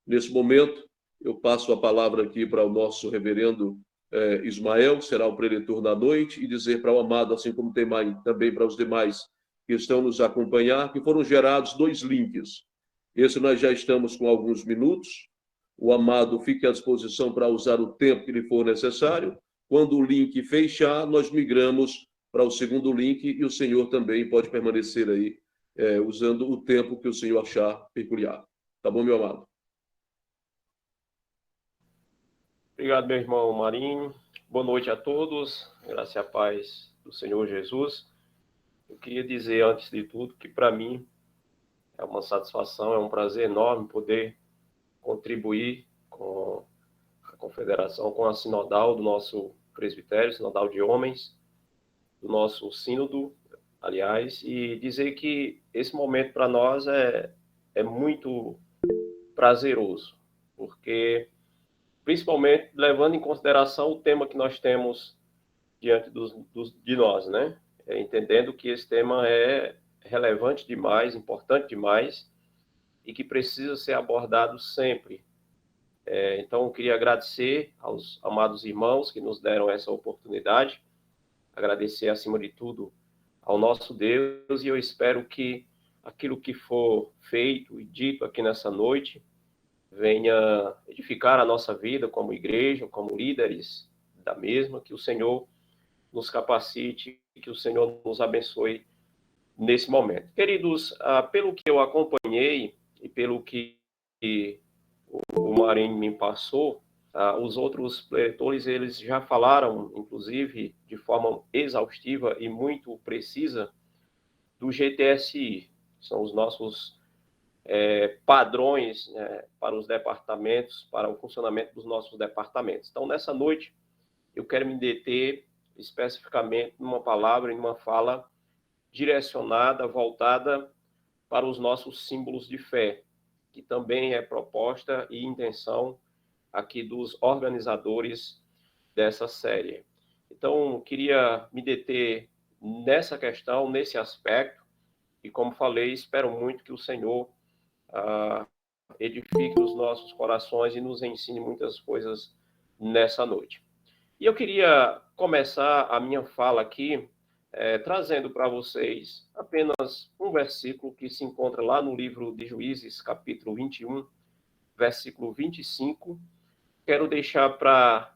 Nesse momento, eu passo a palavra aqui para o nosso reverendo Ismael, que será o preletor da noite, e dizer para o amado, assim como tem também para os demais que estão nos acompanhar, que foram gerados 2 links. Esse nós já estamos com alguns minutos. O amado fique à disposição para usar o tempo que lhe for necessário. Quando o link fechar, nós migramos para o segundo link e o senhor também pode permanecer aí, usando o tempo que o senhor achar peculiar. Tá bom, meu amado? Obrigado, meu irmão Marinho. Boa noite a todos. Graça e a paz do Senhor Jesus. Eu queria dizer, antes de tudo, que para mim é uma satisfação, é um prazer enorme poder contribuir com a confederação, com a sinodal do nosso presbitério, sinodal de homens, do nosso sínodo, aliás, e dizer que esse momento para nós é muito prazeroso, porque principalmente levando em consideração o tema que nós temos diante de nós, né? Entendendo que esse tema é relevante demais, importante demais e que precisa ser abordado sempre. Então, eu queria agradecer aos amados irmãos que nos deram essa oportunidade, agradecer, acima de tudo, ao nosso Deus, e eu espero que aquilo que for feito e dito aqui nessa noite venha edificar a nossa vida como igreja, como líderes da mesma, que o Senhor nos capacite, que o Senhor nos abençoe nesse momento. Queridos, pelo que eu acompanhei e pelo que o Marinho me passou, os outros leitores, eles já falaram, inclusive, de forma exaustiva e muito precisa, do GTSI. São os nossos padrões, né, para os departamentos, para o funcionamento dos nossos departamentos. Então, nessa noite, eu quero me deter especificamente numa palavra, em uma fala direcionada, voltada para os nossos símbolos de fé, que também é proposta e intenção aqui dos organizadores dessa série. Então, queria me deter nessa questão, nesse aspecto, e como falei, espero muito que o Senhor edifique os nossos corações e nos ensine muitas coisas nessa noite. E eu queria começar a minha fala aqui trazendo para vocês apenas um versículo que se encontra lá no livro de Juízes, capítulo 21, versículo 25. Quero deixar para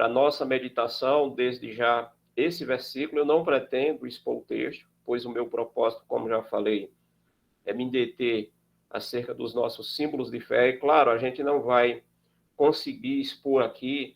nossa meditação, desde já, esse versículo. Eu não pretendo expor o texto, pois o meu propósito, como já falei, é me deter acerca dos nossos símbolos de fé. E, claro, a gente não vai conseguir expor aqui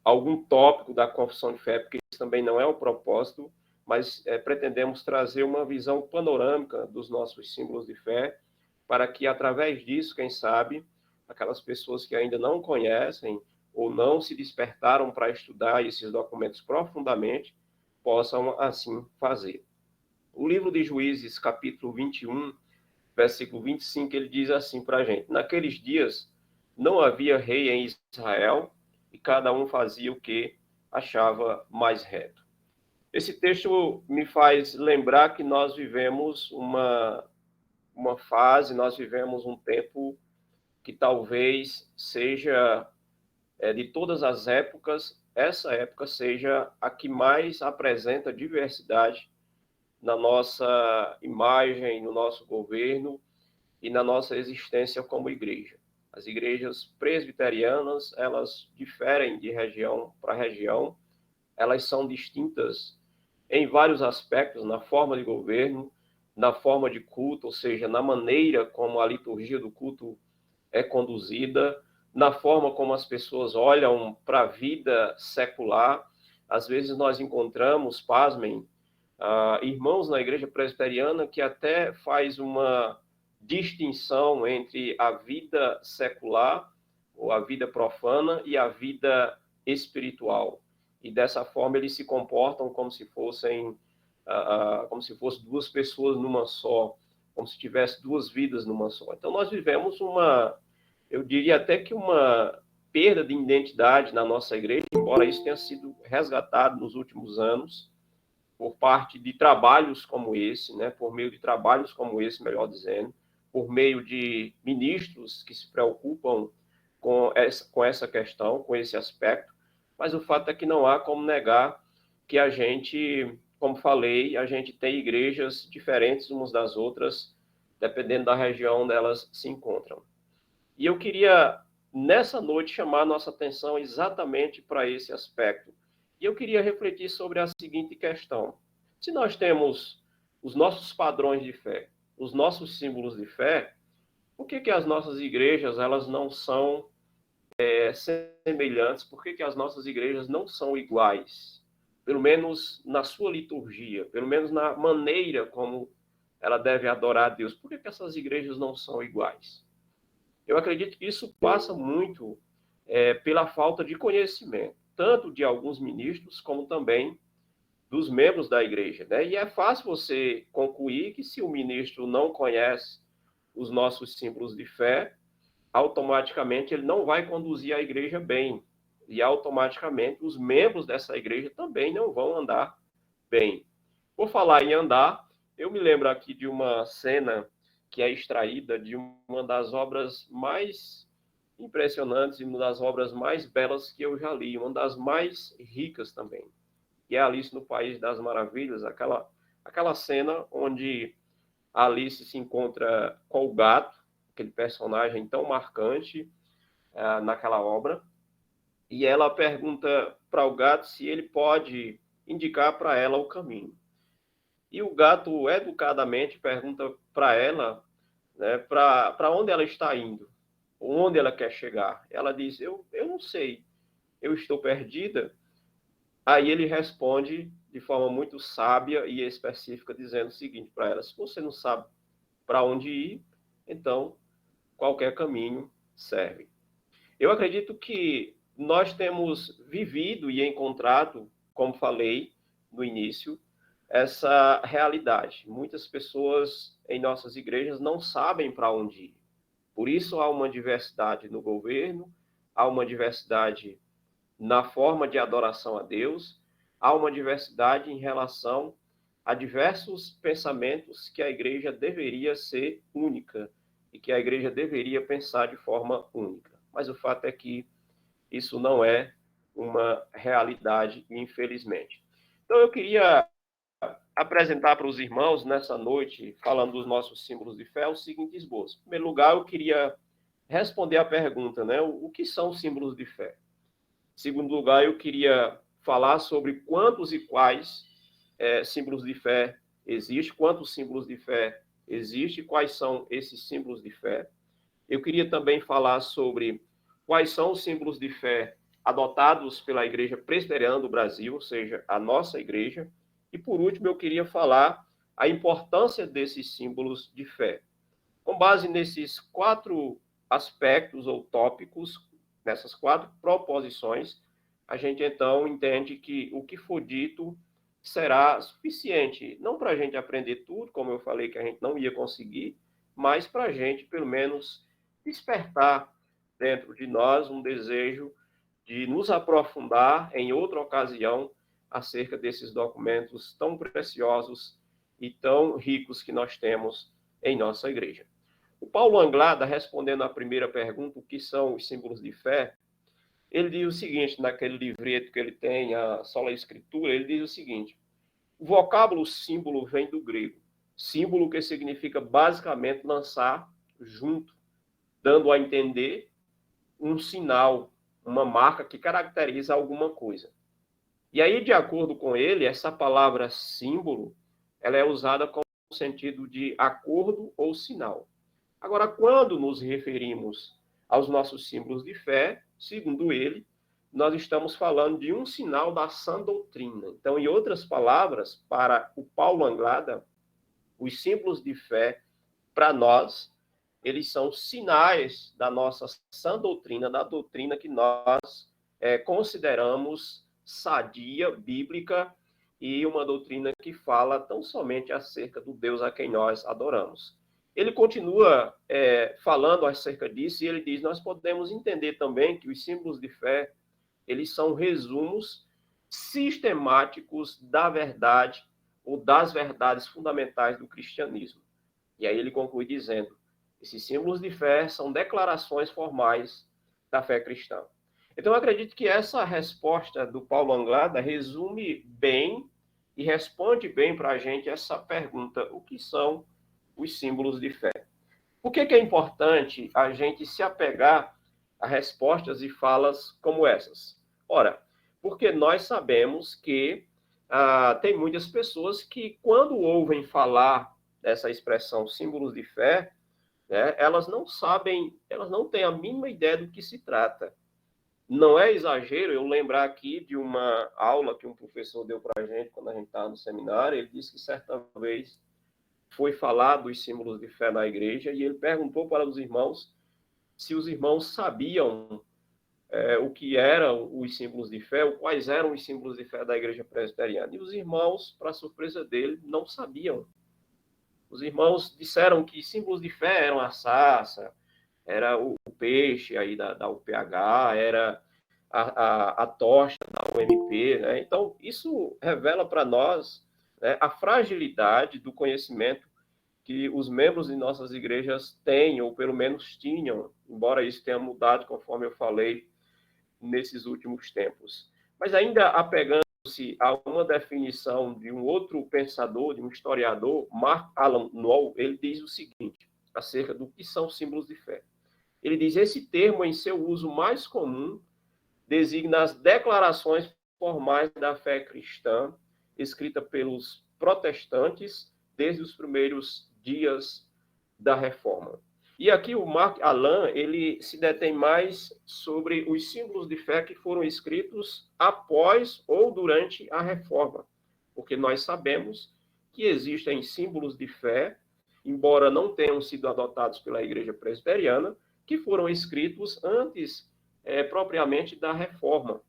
algum tópico da confissão de fé, porque isso também não é o propósito, mas pretendemos trazer uma visão panorâmica dos nossos símbolos de fé, para que, através disso, quem sabe, aquelas pessoas que ainda não conhecem ou não se despertaram para estudar esses documentos profundamente, possam assim fazer. O livro de Juízes, capítulo 21, versículo 25, ele diz assim para a gente: naqueles dias não havia rei em Israel, e cada um fazia o que achava mais reto. Esse texto me faz lembrar que nós vivemos uma fase, nós vivemos um tempo que talvez seja, de todas as épocas, essa época seja a que mais apresenta diversidade na nossa imagem, no nosso governo e na nossa existência como igreja. As igrejas presbiterianas, elas diferem de região para região, elas são distintas em vários aspectos, na forma de governo, na forma de culto, ou seja, na maneira como a liturgia do culto é conduzida, na forma como as pessoas olham para a vida secular. Às vezes nós encontramos, pasmem, irmãos na igreja presbiteriana que até faz uma distinção entre a vida secular, ou a vida profana, e a vida espiritual. E dessa forma eles se comportam como se fossem duas pessoas numa só, como se tivesse duas vidas numa só. Então nós vivemos eu diria até que uma perda de identidade na nossa igreja, embora isso tenha sido resgatado nos últimos anos, por parte de trabalhos como esse, né, por meio de trabalhos como esse, melhor dizendo, por meio de ministros que se preocupam com essa questão, com esse aspecto, mas o fato é que não há como negar que a gente, como falei, a gente tem igrejas diferentes umas das outras, dependendo da região onde elas se encontram. E eu queria, nessa noite, chamar a nossa atenção exatamente para esse aspecto. E eu queria refletir sobre a seguinte questão. Se nós temos os nossos padrões de fé, os nossos símbolos de fé, por que as nossas igrejas elas não são semelhantes? Por que as nossas igrejas não são iguais? Pelo menos na sua liturgia, pelo menos na maneira como ela deve adorar a Deus. Por que essas igrejas não são iguais? Eu acredito que isso passa muito pela falta de conhecimento, tanto de alguns ministros, como também dos membros da igreja, né? E é fácil você concluir que se o ministro não conhece os nossos símbolos de fé, automaticamente ele não vai conduzir a igreja bem. E automaticamente os membros dessa igreja também não vão andar bem. Por falar em andar, eu me lembro aqui de uma cena que é extraída de uma das obras mais impressionantes e uma das obras mais belas que eu já li, uma das mais ricas também, que é Alice no País das Maravilhas, aquela cena onde Alice se encontra com o gato, aquele personagem tão marcante naquela obra, e ela pergunta para o gato se ele pode indicar para ela o caminho. E o gato, educadamente, pergunta para ela, né, para onde ela está indo, onde ela quer chegar. Ela diz, eu não sei, eu estou perdida. Aí ele responde de forma muito sábia e específica, dizendo o seguinte para ela, se você não sabe para onde ir, então qualquer caminho serve. Eu acredito que nós temos vivido e encontrado, como falei no início, essa realidade. Muitas pessoas em nossas igrejas não sabem para onde ir. Por isso há uma diversidade no governo, há uma diversidade na forma de adoração a Deus, há uma diversidade em relação a diversos pensamentos que a igreja deveria ser única e que a igreja deveria pensar de forma única. Mas o fato é que isso não é uma realidade, infelizmente. Então, eu queria apresentar para os irmãos, nessa noite, falando dos nossos símbolos de fé, o seguinte esboço. Em primeiro lugar, eu queria responder a pergunta, né? O que são os símbolos de fé? Em segundo lugar, eu queria falar sobre quantos e quais símbolos de fé existem, quantos símbolos de fé existem, quais são esses símbolos de fé. Eu queria também falar sobre quais são os símbolos de fé adotados pela Igreja Presbiteriana do Brasil, ou seja, a nossa igreja. E, por último, eu queria falar a importância desses símbolos de fé. Com base nesses 4 aspectos ou tópicos, nessas 4 proposições, a gente, então, entende que o que for dito será suficiente, não para a gente aprender tudo, como eu falei que a gente não ia conseguir, mas para a gente, pelo menos, despertar dentro de nós um desejo de nos aprofundar em outra ocasião acerca desses documentos tão preciosos e tão ricos que nós temos em nossa igreja. O Paulo Anglada, respondendo à primeira pergunta, o que são os símbolos de fé, ele diz o seguinte, naquele livreto que ele tem, a Sola Escritura, ele diz o seguinte, o vocábulo símbolo vem do grego, símbolo que significa basicamente lançar junto, dando a entender um sinal, uma marca que caracteriza alguma coisa. E aí, de acordo com ele, essa palavra símbolo, ela é usada com o sentido de acordo ou sinal. Agora, quando nos referimos aos nossos símbolos de fé, segundo ele, nós estamos falando de um sinal da sã doutrina. Então, em outras palavras, para o Paulo Anglada, os símbolos de fé, para nós, eles são sinais da nossa sã doutrina, da doutrina que nós consideramos sadia, bíblica, e uma doutrina que fala tão somente acerca do Deus a quem nós adoramos. Ele continua falando acerca disso, e ele diz, nós podemos entender também que os símbolos de fé, eles são resumos sistemáticos da verdade, ou das verdades fundamentais do cristianismo. E aí ele conclui dizendo, Esses símbolos de fé são declarações formais da fé cristã. Então, eu acredito que essa resposta do Paulo Anglada resume bem e responde bem para a gente essa pergunta: o que são os símbolos de fé? Por que é importante a gente se apegar a respostas e falas como essas? Ora, porque nós sabemos que tem muitas pessoas que, quando ouvem falar dessa expressão símbolos de fé, né, elas não sabem, elas não têm a mínima ideia do que se trata. Não é exagero eu lembrar aqui de uma aula que um professor deu para a gente quando a gente estava no seminário. Ele disse que certa vez foi falar dos símbolos de fé na igreja e ele perguntou para os irmãos se os irmãos sabiam o que eram os símbolos de fé, ou quais eram os símbolos de fé da igreja presbiteriana. E os irmãos, para surpresa dele, não sabiam. Os irmãos disseram que símbolos de fé eram a sarça, era o peixe aí da UPH, era a tocha da UMP, né? Então, isso revela para nós, né, a fragilidade do conhecimento que os membros de nossas igrejas têm, ou pelo menos tinham, embora isso tenha mudado, conforme eu falei, nesses últimos tempos. Mas ainda apegando-se a uma definição de um outro pensador, de um historiador, Mark Alan Noll, ele diz o seguinte, acerca do que são símbolos de fé. Ele diz: esse termo, em seu uso mais comum, designa as declarações formais da fé cristã, escrita pelos protestantes desde os primeiros dias da Reforma. E aqui o Mark Alan, ele se detém mais sobre os símbolos de fé que foram escritos após ou durante a Reforma, porque nós sabemos que existem símbolos de fé, embora não tenham sido adotados pela Igreja Presbiteriana, que foram escritos antes, propriamente, da Reforma.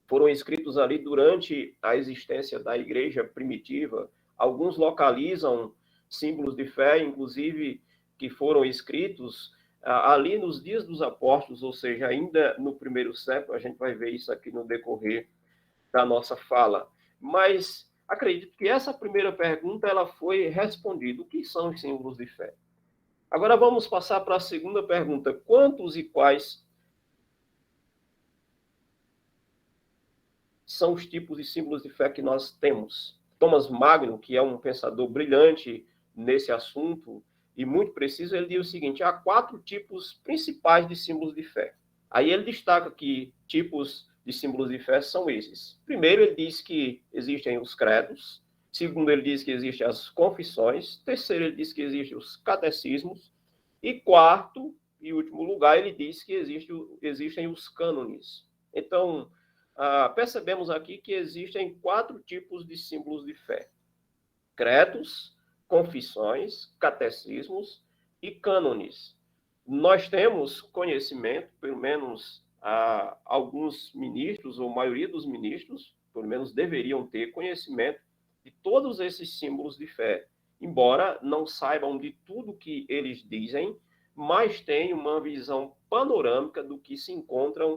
Foram escritos ali durante a existência da Igreja primitiva. Alguns localizam símbolos de fé, inclusive, que foram escritos ali nos dias dos apóstolos, ou seja, ainda no primeiro século. A gente vai ver isso aqui no decorrer da nossa fala. Mas acredito que essa primeira pergunta ela foi respondida. O que são os símbolos de fé? Agora vamos passar para a segunda pergunta. Quantos e quais são os tipos de símbolos de fé que nós temos? Thomas Magno, que é um pensador brilhante nesse assunto e muito preciso, ele diz o seguinte: há 4 tipos principais de símbolos de fé. Aí ele destaca que tipos de símbolos de fé são esses. Primeiro, ele diz que existem os credos. Segundo, ele diz que existem as confissões. Terceiro, ele diz que existem os catecismos. E quarto e último lugar, ele diz que existem os cânones. Então, percebemos aqui que existem 4 tipos de símbolos de fé: credos, confissões, catecismos e cânones. Nós temos conhecimento, pelo menos alguns ministros, ou a maioria dos ministros, pelo menos deveriam ter conhecimento de todos esses símbolos de fé, embora não saibam de tudo que eles dizem, mas têm uma visão panorâmica do que se encontra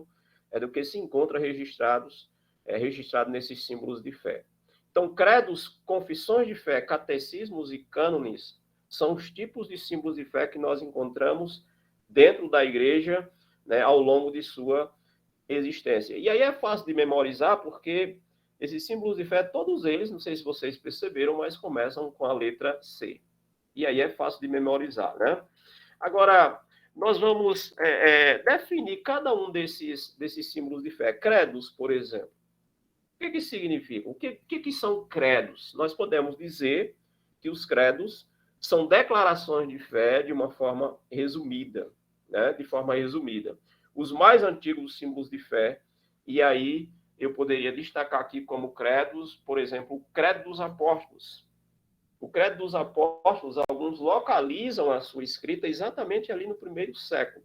registrado nesses símbolos de fé. Então, credos, confissões de fé, catecismos e cânones são os tipos de símbolos de fé que nós encontramos dentro da igreja, né, ao longo de sua existência. E aí é fácil de memorizar, porque esses símbolos de fé, todos eles, não sei se vocês perceberam, mas começam com a letra C. E aí é fácil de memorizar, né? Agora, nós vamos definir cada um desses símbolos de fé. Credos, por exemplo. O que significa? O que são credos? Nós podemos dizer que os credos são declarações de fé de uma forma resumida, né? De forma resumida. Os mais antigos símbolos de fé, e aí eu poderia destacar aqui como credos, por exemplo, o credo dos apóstolos. O credo dos apóstolos, alguns localizam a sua escrita exatamente ali no primeiro século.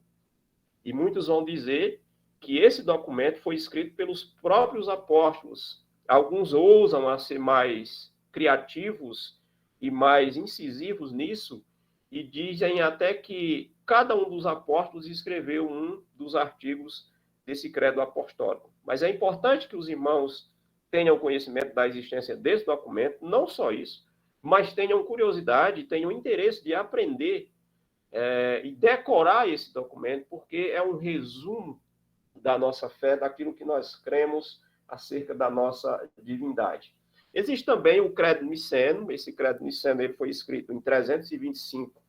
E muitos vão dizer que esse documento foi escrito pelos próprios apóstolos. Alguns ousam a ser mais criativos e mais incisivos nisso, e dizem até que cada um dos apóstolos escreveu um dos artigos desse credo apostólico. Mas é importante que os irmãos tenham conhecimento da existência desse documento, não só isso, mas tenham curiosidade, tenham interesse de aprender e decorar esse documento, porque é um resumo da nossa fé, daquilo que nós cremos acerca da nossa divindade. Existe também o Credo Niceno. Esse Credo Niceno ele foi escrito em 325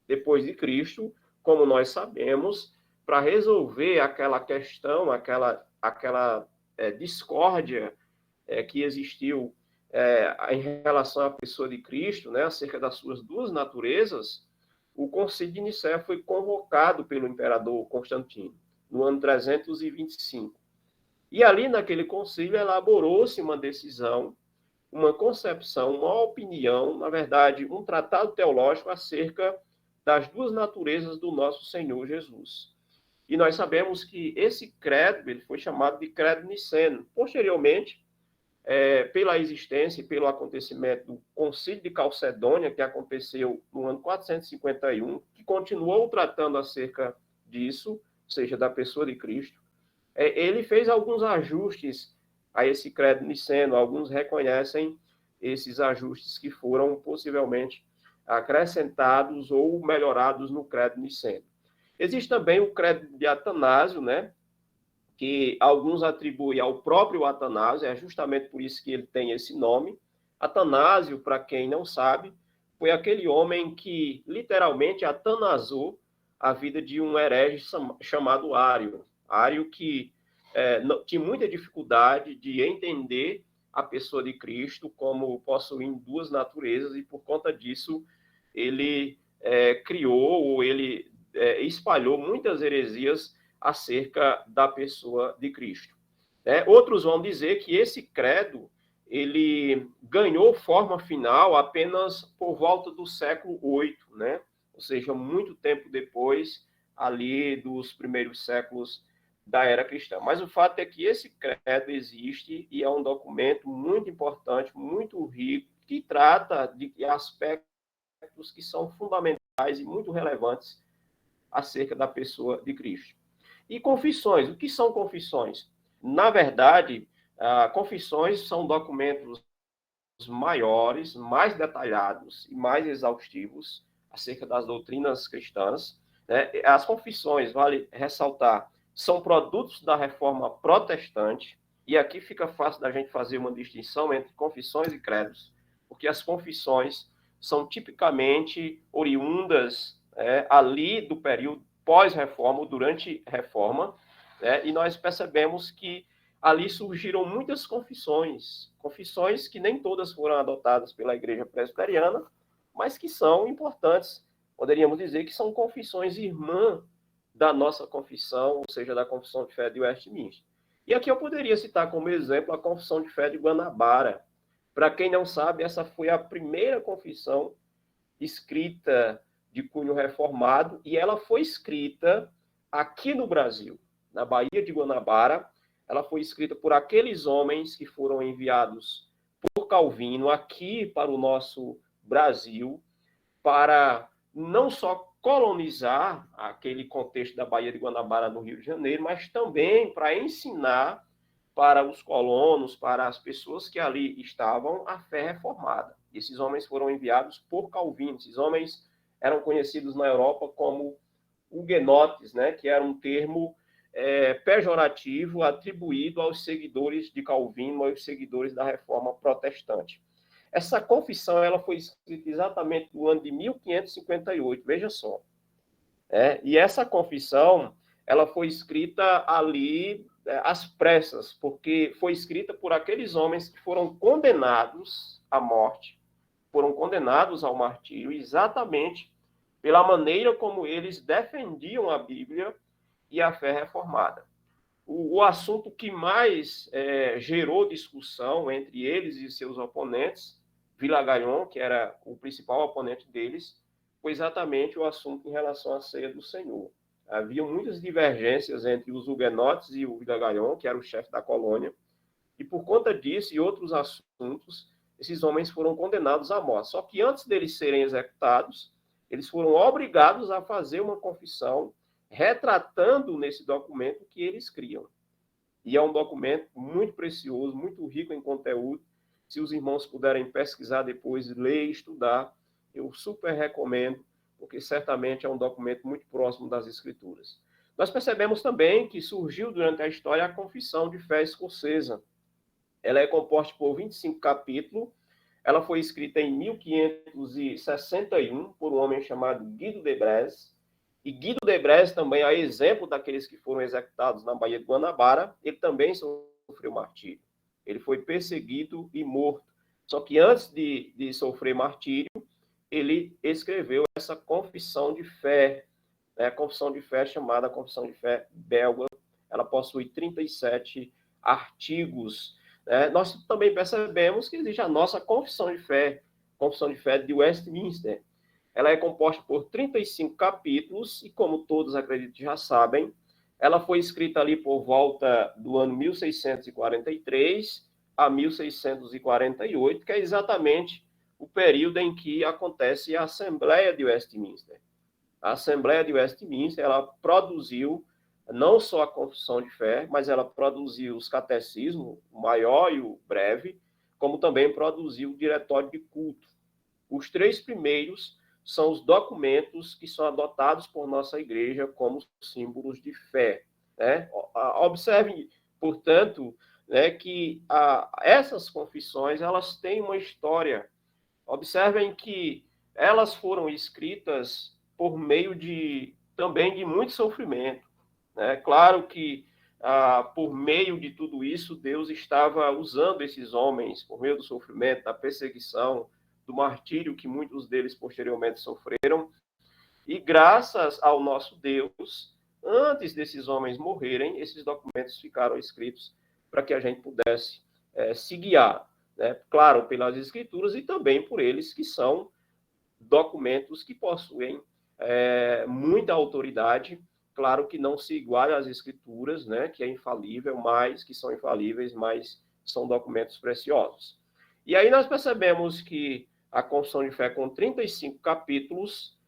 depois de Cristo, como nós sabemos, para resolver aquela questão, aquela discórdia que existiu em relação à pessoa de Cristo, né, acerca das suas duas naturezas. O Concílio de Nicéia foi convocado pelo imperador Constantino no ano 325. E ali, naquele concílio, elaborou-se uma decisão, uma concepção, uma opinião, na verdade, um tratado teológico acerca das duas naturezas do nosso Senhor Jesus. E nós sabemos que esse credo ele foi chamado de Credo Niceno. Posteriormente, pela existência e pelo acontecimento do Concílio de Calcedônia, que aconteceu no ano 451, que continuou tratando acerca disso, ou seja, da pessoa de Cristo, ele fez alguns ajustes a esse credo niceno. Alguns reconhecem esses ajustes que foram possivelmente acrescentados ou melhorados no credo niceno. Existe também o credo de Atanásio, né, que alguns atribuem ao próprio Atanásio, é justamente por isso que ele tem esse nome. Atanásio, para quem não sabe, foi aquele homem que literalmente atanasou a vida de um herege chamado Ário. Ário que tinha muita dificuldade de entender a pessoa de Cristo como possuindo duas naturezas, e por conta disso ele criou ou ele espalhou muitas heresias acerca da pessoa de Cristo. Outros vão dizer que esse credo ele ganhou forma final apenas por volta do século VIII, né? Ou seja, muito tempo depois ali dos primeiros séculos da era cristã. Mas o fato é que esse credo existe e é um documento muito importante, muito rico, que trata de aspectos que são fundamentais e muito relevantes acerca da pessoa de Cristo. E confissões. O que são confissões? Na verdade, confissões são documentos maiores, mais detalhados e mais exaustivos acerca das doutrinas cristãs. As confissões, vale ressaltar, são produtos da reforma protestante, e aqui fica fácil da gente fazer uma distinção entre confissões e credos, porque as confissões são tipicamente oriundas ali do período pós-reforma ou durante reforma, e nós percebemos que ali surgiram muitas confissões que nem todas foram adotadas pela Igreja Presbiteriana, mas que são importantes. Poderíamos dizer que são confissões irmã da nossa confissão, ou seja, da Confissão de Fé de Westminster. E aqui eu poderia citar como exemplo a Confissão de Fé de Guanabara. Para quem não sabe, essa foi a primeira confissão escrita de cunho reformado, e ela foi escrita aqui no Brasil, na Baía de Guanabara. Ela foi escrita por aqueles homens que foram enviados por Calvino aqui para o nosso Brasil, para não só colonizar aquele contexto da Baía de Guanabara no Rio de Janeiro, mas também para ensinar para os colonos, para as pessoas que ali estavam, a fé reformada. Esses homens foram enviados por Calvino. Esses homens eram conhecidos na Europa como huguenotes, né, que era um termo pejorativo atribuído aos seguidores de Calvino, aos seguidores da Reforma Protestante. Essa confissão ela foi escrita exatamente no ano de 1558, veja só. E essa confissão ela foi escrita ali às pressas, porque foi escrita por aqueles homens que foram condenados à morte, foram condenados ao martírio, exatamente pela maneira como eles defendiam a Bíblia e a fé reformada. O assunto que mais gerou discussão entre eles e seus oponentes, Vilagagnon, que era o principal oponente deles, foi exatamente o assunto em relação à ceia do Senhor. Havia muitas divergências entre os huguenotes e o Vilagagnon, que era o chefe da colônia, e por conta disso e outros assuntos, esses homens foram condenados à morte. Só que antes deles serem executados, eles foram obrigados a fazer uma confissão retratando nesse documento o que eles criam. E é um documento muito precioso, muito rico em conteúdo. Se os irmãos puderem pesquisar depois, ler e estudar, eu super recomendo porque certamente é um documento muito próximo das Escrituras. Nós percebemos também que surgiu durante a história a Confissão de Fé Escocesa. Ela é composta por 25 capítulos. Ela foi escrita em 1561 por um homem chamado Guido de Brès. E Guido de Brès também, a exemplo daqueles que foram executados na Baía de Guanabara, ele também sofreu martírio. Ele foi perseguido e morto. Só que antes de sofrer martírio, ele escreveu essa confissão de fé, né? A confissão de fé chamada Confissão de Fé Belga. Ela possui 37 artigos. Nós também percebemos que existe a nossa Confissão de Fé de Westminster. Ela é composta por 35 capítulos e, como todos acredito já sabem, ela foi escrita ali por volta do ano 1643 a 1648, que é exatamente o período em que acontece a Assembleia de Westminster. A Assembleia de Westminster, ela produziu não só a Confissão de Fé, mas ela produziu os catecismos, o maior e o breve, como também produziu o Diretório de Culto. Os 3 primeiros são os documentos que são adotados por nossa igreja como símbolos de fé. Né? Observe, portanto, né, que essas confissões elas têm uma história. Observem que elas foram escritas por meio também de muito sofrimento. Né? Claro que, por meio de tudo isso, Deus estava usando esses homens, por meio do sofrimento, da perseguição, do martírio que muitos deles posteriormente sofreram. E graças ao nosso Deus, antes desses homens morrerem, esses documentos ficaram escritos para que a gente pudesse se guiar, né? Claro, pelas Escrituras e também por eles, que são documentos que possuem muita autoridade. Claro que não se iguala às Escrituras, né? Que é infalível, mas que são infalíveis, mas são documentos preciosos. E aí nós percebemos que a Confissão de Fé, com 35 capítulos,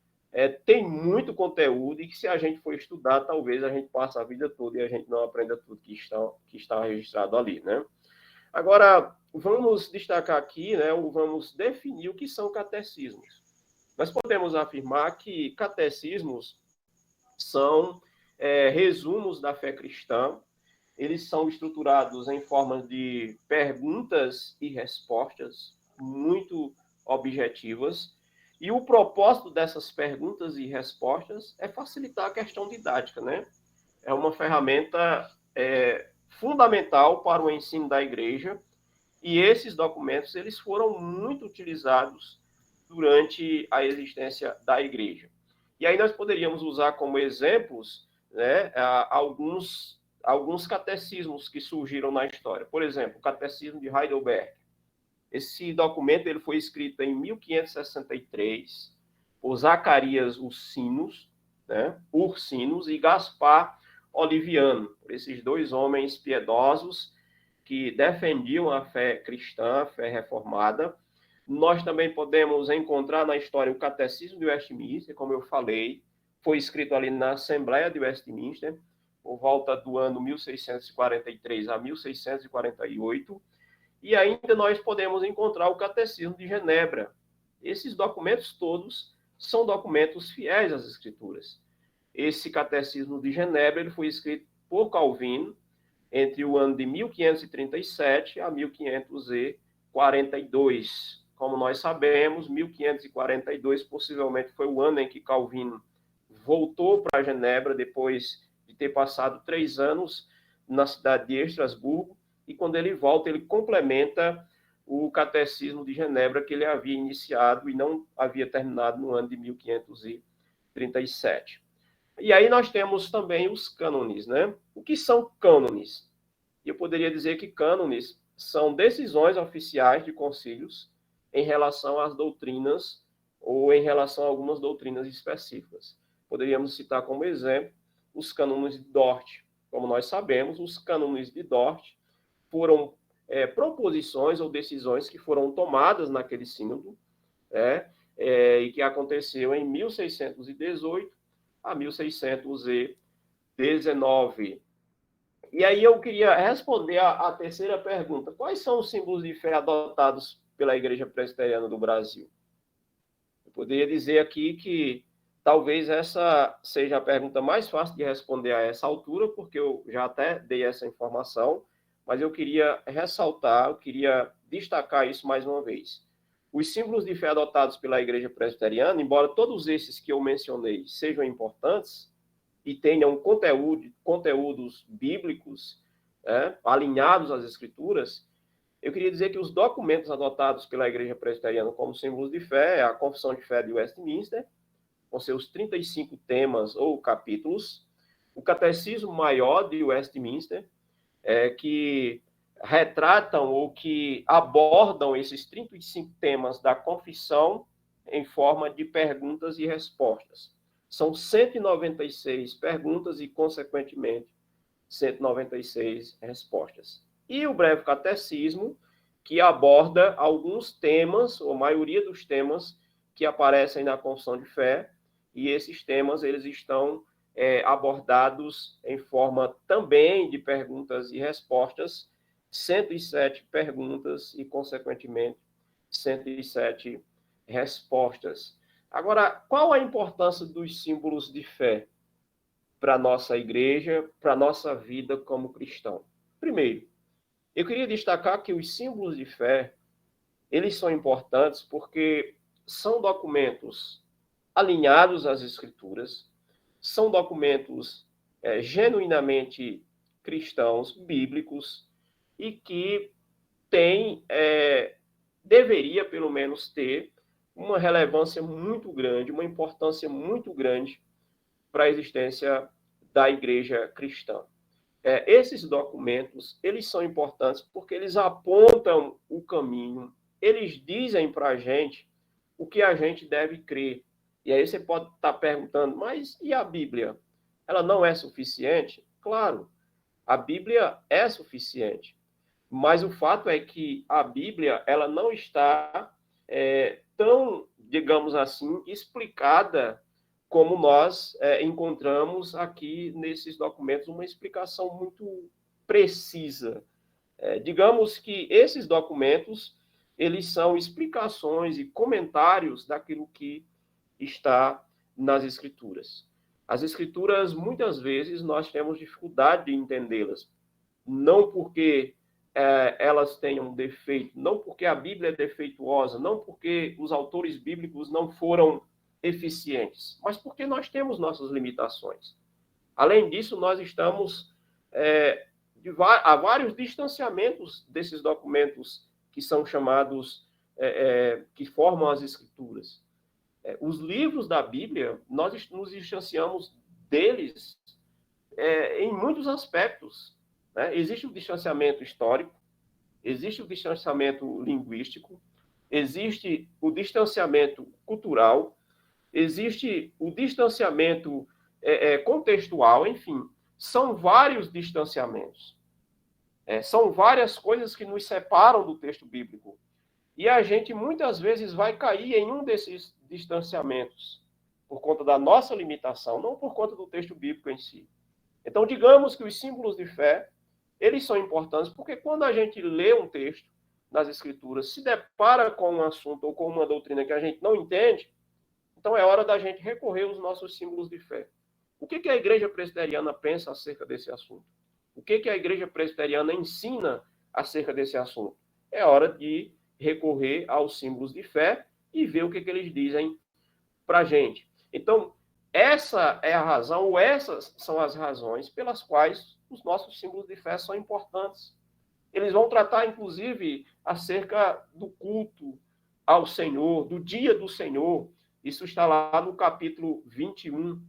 tem muito conteúdo e que, se a gente for estudar, talvez a gente passe a vida toda e a gente não aprenda tudo que está registrado ali, né? Agora, vamos destacar aqui, né, vamos definir o que são catecismos. Nós podemos afirmar que catecismos são resumos da fé cristã. Eles são estruturados em formas de perguntas e respostas muito objetivas, e o propósito dessas perguntas e respostas é facilitar a questão didática, né? É uma ferramenta fundamental para o ensino da igreja, e esses documentos eles foram muito utilizados durante a existência da igreja. E aí nós poderíamos usar como exemplos, né, alguns catecismos que surgiram na história. Por exemplo, o Catecismo de Heidelberg. Esse documento ele foi escrito em 1563 por Zacarias Ursinus, né, e Gaspar Oliviano, por esses 2 homens piedosos que defendiam a fé cristã, a fé reformada. Nós também podemos encontrar na história o Catecismo de Westminster, como eu falei, foi escrito ali na Assembleia de Westminster, por volta do ano 1643 a 1648, e ainda nós podemos encontrar o Catecismo de Genebra. Esses documentos todos são documentos fiéis às Escrituras. Esse Catecismo de Genebra ele foi escrito por Calvino entre o ano de 1537 a 1542. Como nós sabemos, 1542 possivelmente foi o ano em que Calvino voltou para Genebra, depois de ter passado 3 anos na cidade de Estrasburgo, e quando ele volta, ele complementa o Catecismo de Genebra que ele havia iniciado e não havia terminado no ano de 1537. E aí nós temos também os cânones, né? O que são cânones? Eu poderia dizer que cânones são decisões oficiais de concílios em relação às doutrinas ou em relação a algumas doutrinas específicas. Poderíamos citar como exemplo os cânones de Dort. Como nós sabemos, os cânones de Dort foram proposições ou decisões que foram tomadas naquele sínodo, e que aconteceu em 1618 a 1619. E aí eu queria responder a terceira pergunta. Quais são os símbolos de fé adotados pela Igreja Presbiteriana do Brasil? Eu poderia dizer aqui que talvez essa seja a pergunta mais fácil de responder a essa altura, porque eu já até dei essa informação, mas eu queria ressaltar, eu queria destacar isso mais uma vez. Os símbolos de fé adotados pela Igreja Presbiteriana, embora todos esses que eu mencionei sejam importantes e tenham conteúdos bíblicos, alinhados às Escrituras, eu queria dizer que os documentos adotados pela Igreja Presbiteriana como símbolos de fé é a Confissão de Fé de Westminster, com seus 35 temas ou capítulos, o Catecismo Maior de Westminster, que retratam ou que abordam esses 35 temas da confissão em forma de perguntas e respostas. São 196 perguntas e, consequentemente, 196 respostas. E o Breve Catecismo, que aborda alguns temas, ou a maioria dos temas que aparecem na Confissão de Fé, e esses temas eles estão abordados em forma também de perguntas e respostas, 107 perguntas e, consequentemente, 107 respostas. Agora, qual a importância dos símbolos de fé para a nossa igreja, para a nossa vida como cristão? Primeiro, eu queria destacar que os símbolos de fé, eles são importantes porque são documentos alinhados às Escrituras, são documentos genuinamente cristãos, bíblicos, e que deveria, pelo menos, ter uma relevância muito grande, uma importância muito grande para a existência da igreja cristã. Esses documentos, eles são importantes porque eles apontam o caminho, eles dizem para a gente o que a gente deve crer. E aí você pode estar perguntando, mas e a Bíblia? Ela não é suficiente? Claro, a Bíblia é suficiente. Mas o fato é que a Bíblia ela não está tão, digamos assim, explicada como nós encontramos aqui nesses documentos uma explicação muito precisa. Digamos que esses documentos eles são explicações e comentários daquilo que está nas Escrituras. As Escrituras, muitas vezes, nós temos dificuldade de entendê-las. Não porque elas tenham defeito, não porque a Bíblia é defeituosa, não porque os autores bíblicos não foram eficientes, mas porque nós temos nossas limitações. Além disso, nós estamos há vários distanciamentos desses documentos que são chamados, que formam as Escrituras. Os livros da Bíblia, nós nos distanciamos deles em muitos aspectos. Existe o distanciamento histórico, existe o distanciamento linguístico, existe o distanciamento cultural, existe o distanciamento contextual, enfim, são vários distanciamentos. São várias coisas que nos separam do texto bíblico. E a gente muitas vezes vai cair em um desses distanciamentos por conta da nossa limitação, não por conta do texto bíblico em si. Então, digamos que os símbolos de fé, eles são importantes porque quando a gente lê um texto nas Escrituras, se depara com um assunto ou com uma doutrina que a gente não entende, então é hora da gente recorrer aos nossos símbolos de fé. O que a Igreja Presbiteriana pensa acerca desse assunto? O que a Igreja Presbiteriana ensina acerca desse assunto? É hora de recorrer aos símbolos de fé e ver o que eles dizem para a gente. Então, essa é a razão, ou essas são as razões pelas quais os nossos símbolos de fé são importantes. Eles vão tratar, inclusive, acerca do culto ao Senhor, do dia do Senhor. Isso está lá no capítulo 21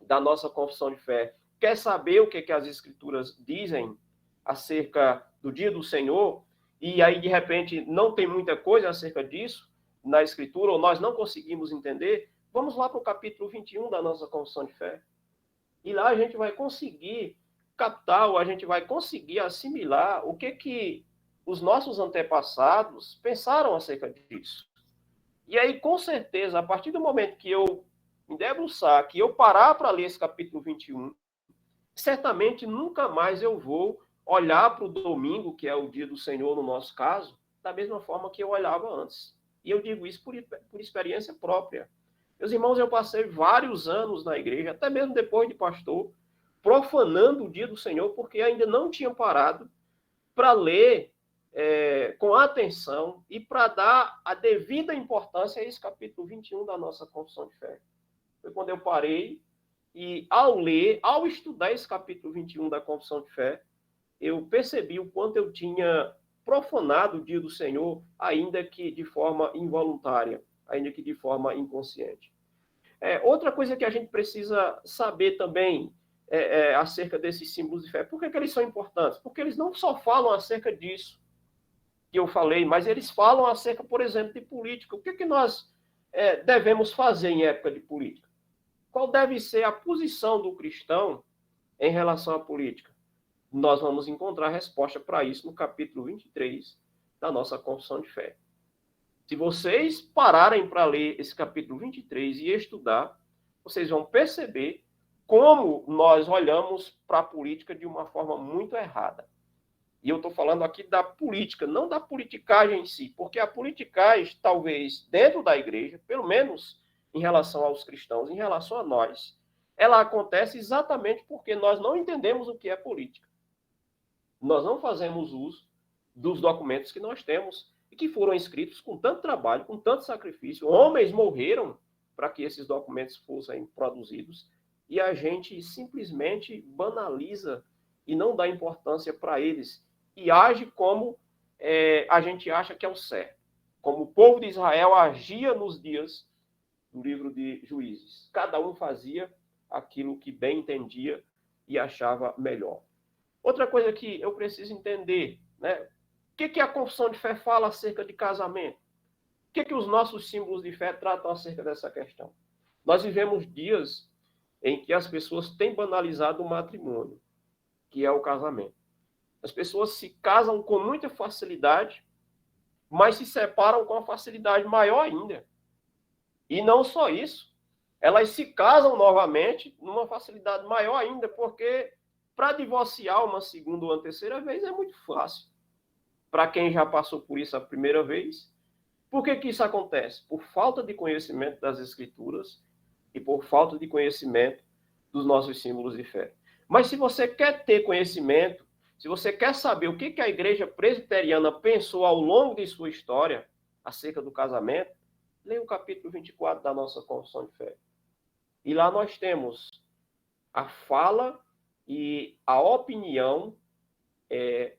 da nossa Confissão de Fé. Quer saber o que as Escrituras dizem acerca do dia do Senhor? E aí, de repente, não tem muita coisa acerca disso na Escritura, ou nós não conseguimos entender, vamos lá para o capítulo 21 da nossa Confissão de Fé. E lá a gente vai conseguir captar, ou a gente vai conseguir assimilar o que os nossos antepassados pensaram acerca disso. E aí, com certeza, a partir do momento que eu me debruçar, que eu parar para ler esse capítulo 21, certamente nunca mais eu vou olhar para o domingo, que é o dia do Senhor no nosso caso, da mesma forma que eu olhava antes. E eu digo isso por experiência própria. Meus irmãos, eu passei vários anos na igreja, até mesmo depois de pastor, profanando o dia do Senhor, porque ainda não tinha parado para ler com atenção e para dar a devida importância a esse capítulo 21 da nossa Confissão de Fé. Foi quando eu parei e, ao estudar esse capítulo 21 da Confissão de Fé, eu percebi o quanto eu tinha profanado o dia do Senhor, ainda que de forma involuntária, ainda que de forma inconsciente. Outra coisa que a gente precisa saber também acerca desses símbolos de fé. Por que eles são importantes? Porque eles não só falam acerca disso que eu falei, mas eles falam acerca, por exemplo, de política. O que nós devemos fazer em época de política? Qual deve ser a posição do cristão em relação à política? Nós vamos encontrar a resposta para isso no capítulo 23 da nossa Confissão de Fé. Se vocês pararem para ler esse capítulo 23 e estudar, vocês vão perceber como nós olhamos para a política de uma forma muito errada. E eu estou falando aqui da política, não da politicagem em si, porque a politicagem, talvez, dentro da igreja, pelo menos em relação aos cristãos, em relação a nós, ela acontece exatamente porque nós não entendemos o que é política. Nós não fazemos uso dos documentos que nós temos e que foram escritos com tanto trabalho, com tanto sacrifício. Homens morreram para que esses documentos fossem produzidos e a gente simplesmente banaliza e não dá importância para eles e age como a gente acha que é o certo. Como o povo de Israel agia nos dias do livro de Juízes. Cada um fazia aquilo que bem entendia e achava melhor. Outra coisa que eu preciso entender, né? O que a confissão de fé fala acerca de casamento? O que os nossos símbolos de fé tratam acerca dessa questão? Nós vivemos dias em que as pessoas têm banalizado o matrimônio, que é o casamento. As pessoas se casam com muita facilidade, mas se separam com uma facilidade maior ainda. E não só isso, elas se casam novamente numa facilidade maior ainda, porque para divorciar uma segunda ou uma terceira vez é muito fácil. Para quem já passou por isso a primeira vez. Por que isso acontece? Por falta de conhecimento das Escrituras e por falta de conhecimento dos nossos símbolos de fé. Mas se você quer ter conhecimento, se você quer saber o que a igreja presbiteriana pensou ao longo de sua história acerca do casamento, leia o capítulo 24 da nossa Confissão de Fé. E lá nós temos a fala e a opinião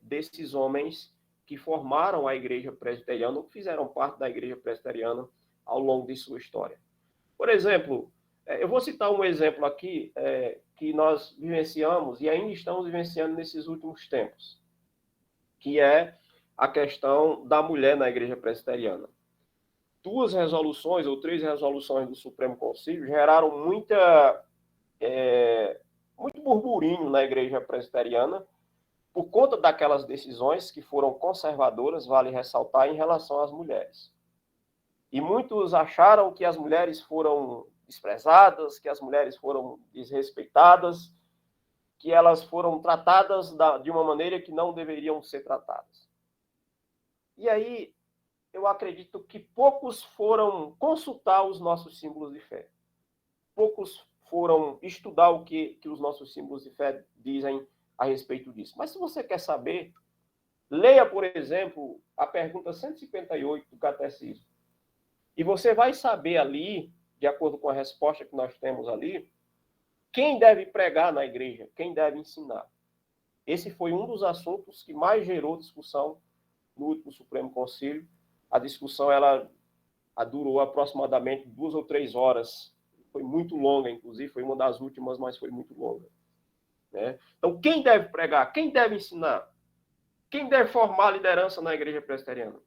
desses homens que formaram a igreja presbiteriana, ou que fizeram parte da igreja presbiteriana ao longo de sua história. Por exemplo, eu vou citar um exemplo aqui que nós vivenciamos e ainda estamos vivenciando nesses últimos tempos, que é a questão da mulher na igreja presbiteriana. 2 resoluções ou 3 resoluções do Supremo Concílio geraram muito burburinho na igreja presbiteriana, por conta daquelas decisões que foram conservadoras, vale ressaltar, em relação às mulheres. E muitos acharam que as mulheres foram desprezadas, que as mulheres foram desrespeitadas, que elas foram tratadas de uma maneira que não deveriam ser tratadas. E aí, eu acredito que poucos foram consultar os nossos símbolos de fé. Poucos foram estudar o que os nossos símbolos de fé dizem a respeito disso. Mas se você quer saber, leia, por exemplo, a pergunta 158 do Catecismo. E você vai saber ali, de acordo com a resposta que nós temos ali, quem deve pregar na igreja, quem deve ensinar. Esse foi um dos assuntos que mais gerou discussão no último Supremo Concílio. A discussão ela durou aproximadamente 2 ou 3 horas. Foi muito longa, inclusive, foi uma das últimas, mas foi muito longa. Né? Então, quem deve pregar? Quem deve ensinar? Quem deve formar liderança na igreja presbiteriana?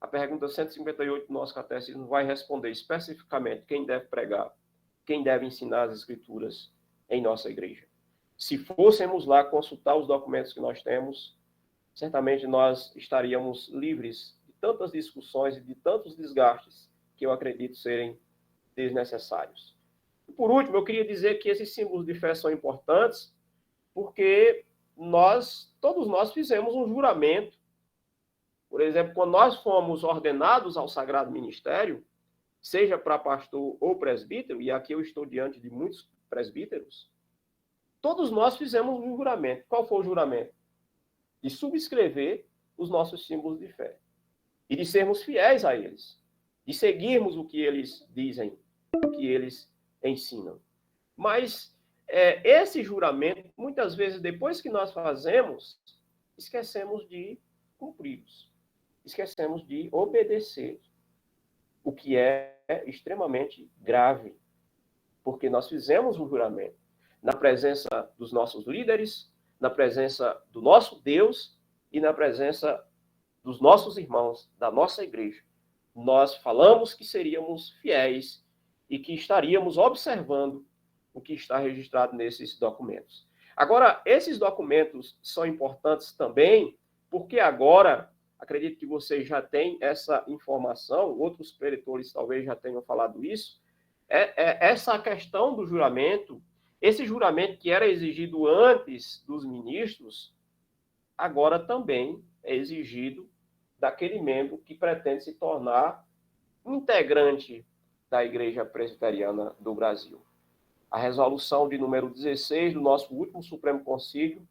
A pergunta 158 do nosso catecismo vai responder especificamente quem deve pregar, quem deve ensinar as escrituras em nossa igreja. Se fôssemos lá consultar os documentos que nós temos, certamente nós estaríamos livres de tantas discussões e de tantos desgastes que eu acredito serem desnecessários. Por último, eu queria dizer que esses símbolos de fé são importantes porque todos nós fizemos um juramento. Por exemplo, quando nós fomos ordenados ao Sagrado Ministério, seja para pastor ou presbítero, e aqui eu estou diante de muitos presbíteros, todos nós fizemos um juramento. Qual foi o juramento? De subscrever os nossos símbolos de fé. E de sermos fiéis a eles. De seguirmos o que eles dizem, o que eles ensinam. Mas esse juramento, muitas vezes, depois que nós fazemos, esquecemos de cumpri-los. Esquecemos de obedecer. O que é extremamente grave. Porque nós fizemos um juramento na presença dos nossos líderes, na presença do nosso Deus e na presença dos nossos irmãos, da nossa igreja. Nós falamos que seríamos fiéis e que estaríamos observando o que está registrado nesses documentos. Agora, esses documentos são importantes também, porque agora, acredito que vocês já têm essa informação, outros preletores talvez já tenham falado isso, essa questão do juramento, esse juramento que era exigido antes dos ministros, agora também é exigido daquele membro que pretende se tornar integrante da Igreja Presbiteriana do Brasil. A resolução de número 16 do nosso último Supremo Concílio,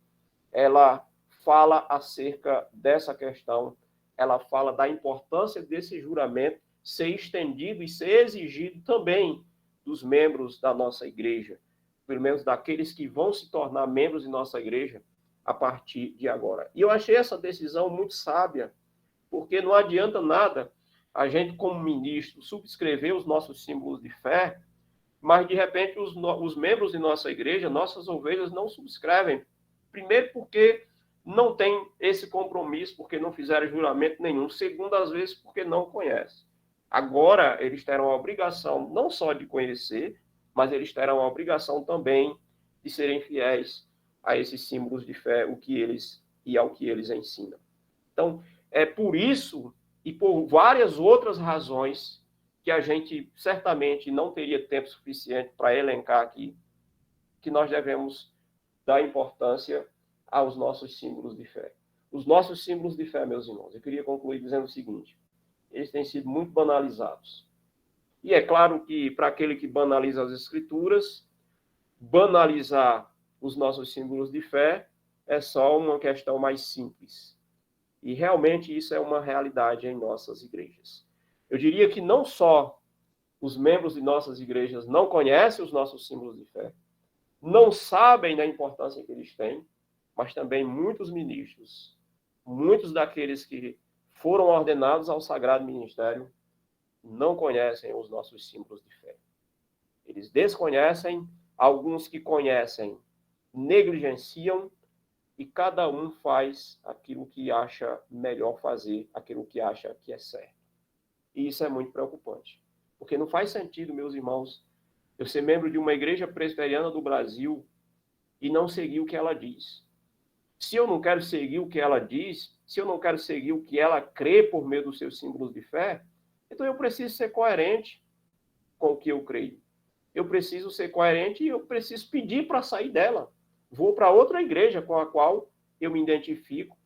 ela fala acerca dessa questão, ela fala da importância desse juramento ser estendido e ser exigido também dos membros da nossa igreja, pelo menos daqueles que vão se tornar membros de nossa igreja a partir de agora. E eu achei essa decisão muito sábia, porque não adianta nada a gente, como ministro, subscrever os nossos símbolos de fé, mas, de repente, os membros de nossa igreja, nossas ovelhas, não subscrevem. Primeiro, porque não tem esse compromisso, porque não fizeram juramento nenhum. Segundo, às vezes, porque não conhecem. Agora, eles terão a obrigação não só de conhecer, mas eles terão a obrigação também de serem fiéis a esses símbolos de fé, ao que eles ensinam. Então, é por isso e por várias outras razões que a gente certamente não teria tempo suficiente para elencar aqui, que nós devemos dar importância aos nossos símbolos de fé. Os nossos símbolos de fé, meus irmãos, eu queria concluir dizendo o seguinte: eles têm sido muito banalizados. E é claro que, para aquele que banaliza as Escrituras, banalizar os nossos símbolos de fé é só uma questão mais simples. E realmente isso é uma realidade em nossas igrejas. Eu diria que não só os membros de nossas igrejas não conhecem os nossos símbolos de fé, não sabem da importância que eles têm, mas também muitos ministros, muitos daqueles que foram ordenados ao sagrado ministério, não conhecem os nossos símbolos de fé. Eles desconhecem, alguns que conhecem negligenciam, e cada um faz aquilo que acha melhor fazer, aquilo que acha que é certo. E isso é muito preocupante. Porque não faz sentido, meus irmãos, eu ser membro de uma igreja presbiteriana do Brasil e não seguir o que ela diz. Se eu não quero seguir o que ela diz, se eu não quero seguir o que ela crê por meio dos seus símbolos de fé, então eu preciso ser coerente com o que eu creio. Eu preciso ser coerente e eu preciso pedir para sair dela. Vou para outra igreja com a qual eu me identifico,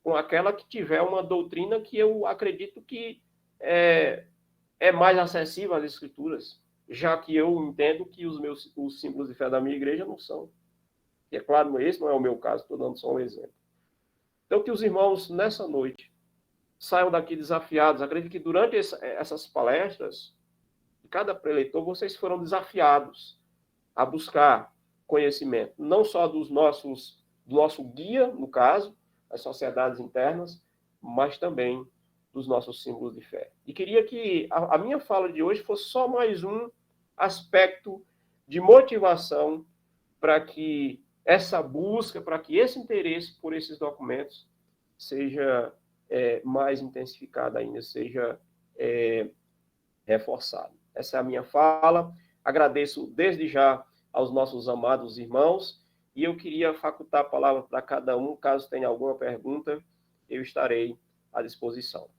com aquela que tiver uma doutrina que eu acredito que é mais acessível às Escrituras, já que eu entendo que os símbolos de fé da minha igreja não são. E é claro, esse não é o meu caso, estou dando só um exemplo. Então, que os irmãos, nessa noite, saiam daqui desafiados. Acredito que durante essas palestras, de cada preleitor, vocês foram desafiados a buscar conhecimento, não só do nosso guia, no caso, as sociedades internas, mas também dos nossos símbolos de fé. E queria que a minha fala de hoje fosse só mais um aspecto de motivação para que essa busca, para que esse interesse por esses documentos seja mais intensificado ainda, seja reforçado. Essa é a minha fala. Agradeço desde já aos nossos amados irmãos, e eu queria facultar a palavra para cada um, caso tenha alguma pergunta, eu estarei à disposição.